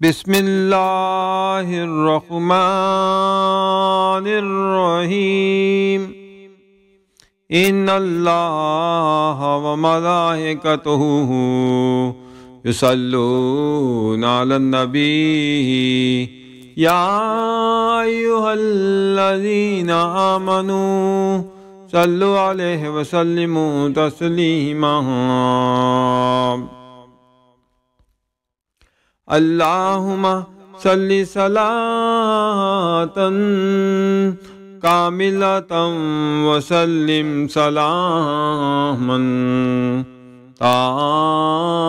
بسم اللہ الرحمن الرحیم ان اللہ وملائکتہ یصلون علی النبی یا ایھا الذین آمنوا صلوا علیہ وسلموا تسلیما اللہم صلی صلاۃ کاملۃ وسلم سلاما تاما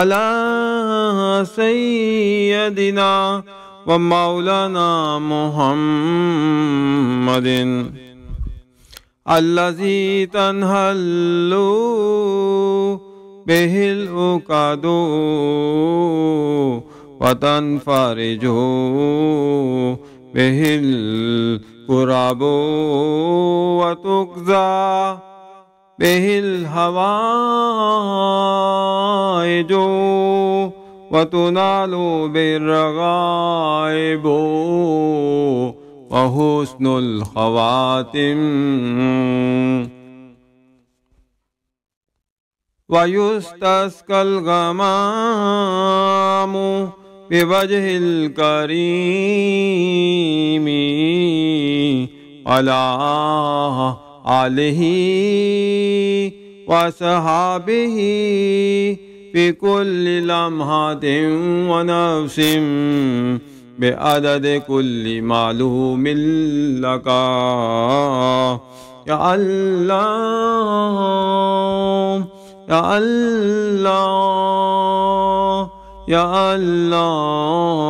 علی سیدنا و مولانا محمد الذی تنحل بہ العقد وتنفرج بہ الکرب وتقضى بہ الحوائج وتنال بہ الرغائب وحسن الخواتم وَيُسْتَسْقَى الْغَمَامُ بِوَجْهِ الْكَرِيمِ عَلَى آلِهِ وَصَحْبِهِ فِي كُلِّ لَمْحَةٍ وَنَفْسٍ بِعَدَدِ كُلِّ مَعْلُومٍ لَكَ يَا اللَّهُ یا اللہ یا اللہ